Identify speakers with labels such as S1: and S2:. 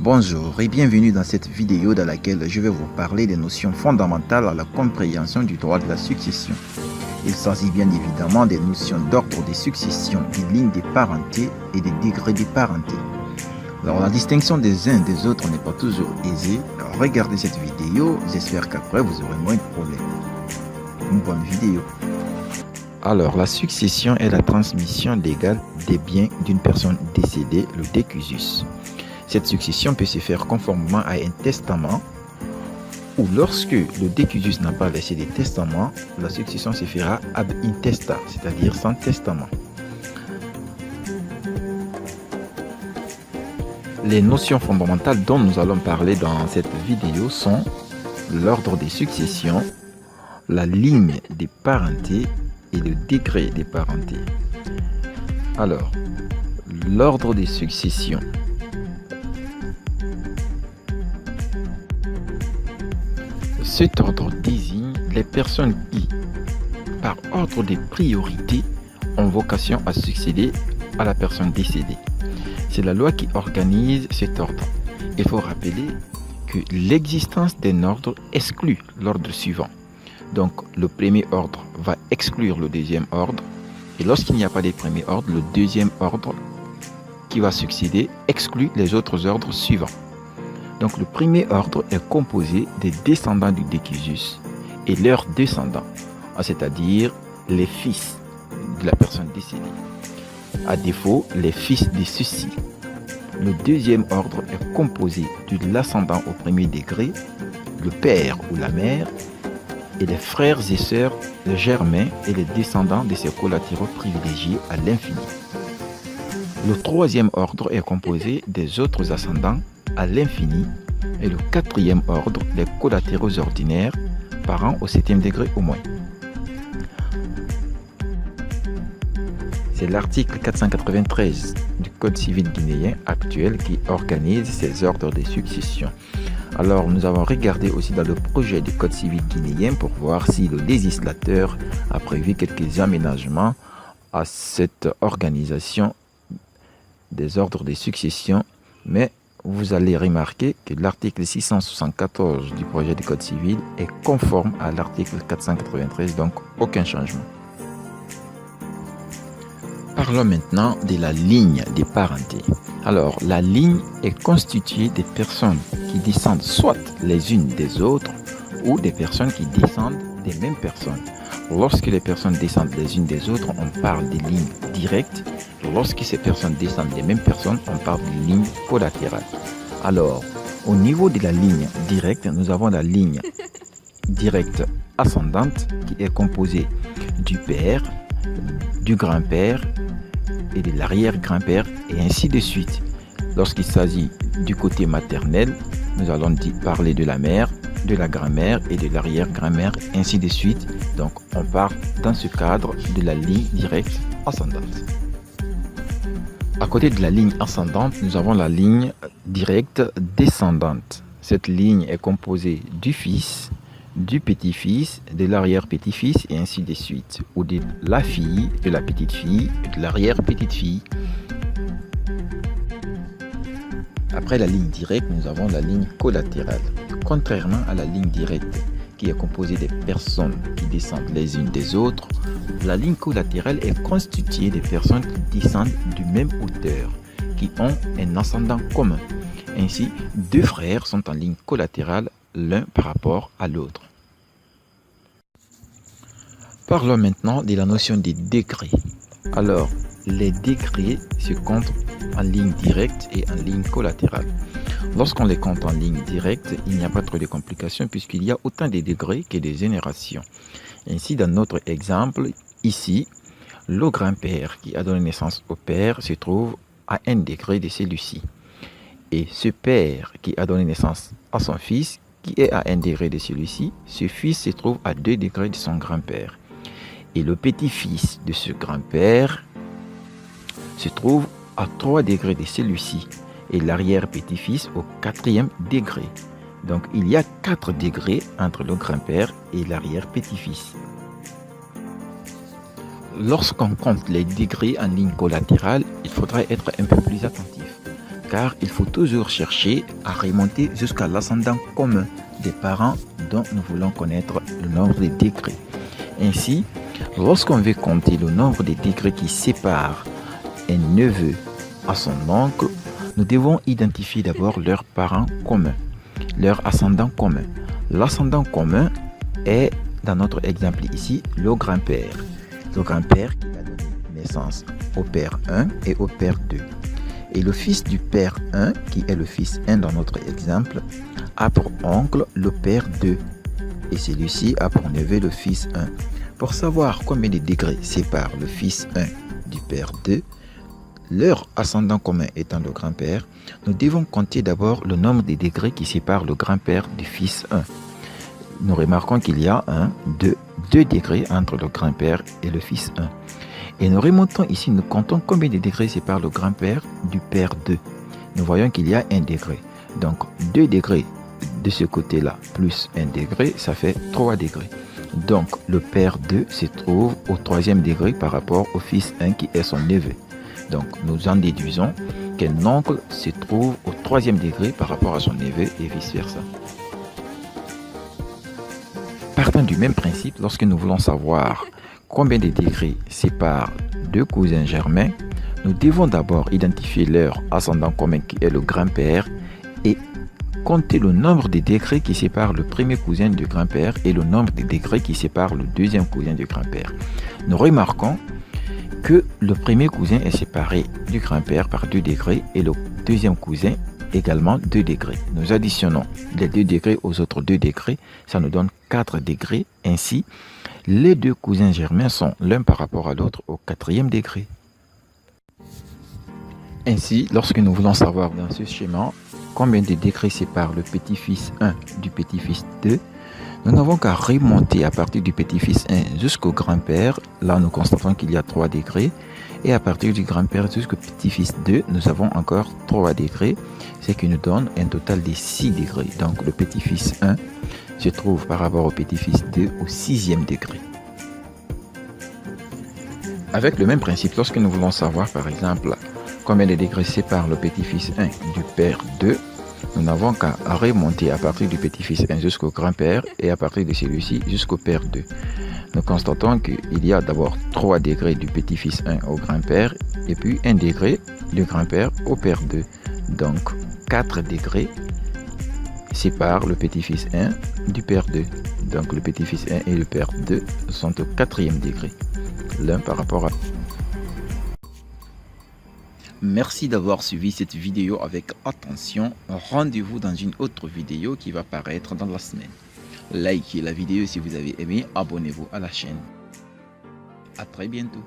S1: Bonjour et bienvenue dans cette vidéo dans laquelle je vais vous parler des notions fondamentales à la compréhension du droit de la succession. Il s'agit bien évidemment des notions d'ordre des successions, des lignes de parenté et des degrés de parenté. Alors la distinction des uns des autres n'est pas toujours aisée. Alors regardez cette vidéo, j'espère qu'après vous aurez moins de problèmes. Une bonne vidéo. Alors la succession est la transmission légale des biens d'une personne décédée, le décusus. Cette succession peut se faire conformément à un testament ou lorsque le décusus n'a pas laissé de testament, la succession se fera ab intesta, c'est-à-dire sans testament. Les notions fondamentales dont nous allons parler dans cette vidéo sont l'ordre des successions, la ligne des parentés et le degré des parentés. Alors, l'ordre des successions. Cet ordre désigne les personnes qui, par ordre de priorité, ont vocation à succéder à la personne décédée. C'est la loi qui organise cet ordre. Il faut rappeler que l'existence d'un ordre exclut l'ordre suivant. Donc, le premier ordre va exclure le deuxième ordre. Et lorsqu'il n'y a pas de premier ordre, le deuxième ordre qui va succéder exclut les autres ordres suivants. Donc le premier ordre est composé des descendants du décusus et leurs descendants, c'est-à-dire les fils de la personne décédée. À défaut, les fils de ceux-ci. Le deuxième ordre est composé de l'ascendant au premier degré, le père ou la mère, et les frères et sœurs germains et les descendants de ses collatéraux privilégiés à l'infini. Le troisième ordre est composé des autres ascendants à l'infini, et le quatrième ordre, les collatéraux ordinaires, parents au septième degré au moins. C'est l'article 493 du Code civil guinéen actuel qui organise ces ordres de succession. Alors, nous avons regardé aussi dans le projet du Code civil guinéen pour voir si le législateur a prévu quelques aménagements à cette organisation des ordres de succession, mais vous allez remarquer que l'article 674 du projet du Code civil est conforme à l'article 493, donc aucun changement. Parlons maintenant de la ligne des parentés. Alors, la ligne est constituée des personnes qui descendent soit les unes des autres ou des personnes qui descendent des mêmes personnes. Lorsque les personnes descendent les unes des autres, on parle de lignes directes. Lorsque ces personnes descendent des mêmes personnes, on parle de lignes collatérales. Alors, au niveau de la ligne directe, nous avons la ligne directe ascendante qui est composée du père, du grand-père et de l'arrière-grand-père et ainsi de suite. Lorsqu'il s'agit du côté maternel, nous allons parler de la mère, de la grand-mère et de l'arrière-grand-mère, ainsi de suite. Donc, on part dans ce cadre de la ligne directe ascendante. À côté de la ligne ascendante, nous avons la ligne directe descendante. Cette ligne est composée du fils, du petit-fils, de l'arrière-petit-fils et ainsi de suite. Ou de la fille, de la petite-fille et de l'arrière-petite-fille. Après la ligne directe, nous avons la ligne collatérale. Contrairement à la ligne directe, qui est composée des personnes qui descendent les unes des autres, la ligne collatérale est constituée des personnes qui descendent du même auteur, qui ont un ascendant commun. Ainsi, deux frères sont en ligne collatérale, l'un par rapport à l'autre. Parlons maintenant de la notion des degrés. Alors, les degrés se comptent en ligne directe et en ligne collatérale. Lorsqu'on les compte en ligne directe, il n'y a pas trop de complications puisqu'il y a autant de degrés que de générations. Ainsi, dans notre exemple, ici, le grand-père qui a donné naissance au père se trouve à 1 degré de celui-ci. Et ce père qui a donné naissance à son fils, qui est à 1 degré de celui-ci, ce fils se trouve à 2 degrés de son grand-père. Et le petit-fils de ce grand-père se trouve à 3 degrés de celui-ci. Et l'arrière-petit-fils au 4e degré. Donc il y a 4 degrés entre le grand-père et l'arrière-petit-fils. Lorsqu'on compte les degrés en ligne collatérale, il faudra être un peu plus attentif. car il faut toujours chercher à remonter jusqu'à l'ascendant commun des parents dont nous voulons connaître le nombre de degrés. Ainsi, lorsqu'on veut compter le nombre de degrés qui séparent un neveu à son oncle, nous devons identifier d'abord leurs parents communs, leur ascendant commun. L'ascendant commun est, dans notre exemple ici, le grand-père. Le grand-père qui a donné naissance au père 1 et au père 2. Et le fils du père 1, qui est le fils 1 dans notre exemple, a pour oncle le père 2. Et celui-ci a pour neveu le fils 1. Pour savoir combien de degrés séparent le fils 1 du père 2, leur ascendant commun étant le grand-père, nous devons compter d'abord le nombre de degrés qui séparent le grand-père du fils 1. Nous remarquons qu'il y a 2 degrés entre le grand-père et le fils 1. Et nous remontons ici, nous comptons combien de degrés séparent le grand-père du père 2. Nous voyons qu'il y a 1 degré. Donc 2 degrés de ce côté-là plus 1 degré, ça fait 3 degrés. Donc le père 2 se trouve au 3e degré par rapport au fils 1 qui est son neveu. Donc nous en déduisons qu'un oncle se trouve au 3e degré par rapport à son neveu et vice-versa. Partant du même principe, lorsque nous voulons savoir combien de degrés séparent 2 cousins germains, nous devons d'abord identifier leur ascendant commun qui est le grand-père et compter le nombre de degrés qui séparent le premier cousin du grand-père et le nombre de degrés qui séparent le deuxième cousin du grand-père. Nous remarquons que le premier cousin est séparé du grand-père par 2 degrés et le deuxième cousin également 2 degrés. Nous additionnons les 2 degrés aux autres 2 degrés, ça nous donne 4 degrés. Ainsi, les 2 cousins germains sont l'un par rapport à l'autre au 4e degré. Ainsi, lorsque nous voulons savoir dans ce schéma combien de degrés séparent le petit-fils 1 du petit-fils 2, nous n'avons qu'à remonter à partir du petit-fils 1 jusqu'au grand-père. Là, nous constatons qu'il y a 3 degrés. Et à partir du grand-père jusqu'au petit-fils 2, nous avons encore 3 degrés, ce qui nous donne un total de 6 degrés. Donc le petit-fils 1 se trouve par rapport au petit-fils 2 au 6e degré. Avec le même principe, lorsque nous voulons savoir par exemple combien de degrés séparent le petit-fils 1 du père 2, nous n'avons qu'à remonter à partir du petit-fils 1 jusqu'au grand-père et à partir de celui-ci jusqu'au père 2. Nous constatons qu'il y a d'abord 3 degrés du petit-fils 1 au grand-père et puis 1 degré du grand-père au père 2. Donc 4 degrés séparent le petit-fils 1 du père 2. Donc le petit-fils 1 et le père 2 sont au 4e degré, l'un par rapport à... Merci d'avoir suivi cette vidéo avec attention. Rendez-vous dans une autre vidéo qui va paraître dans la semaine. Likez la vidéo si vous avez aimé, abonnez-vous à la chaîne. À très bientôt.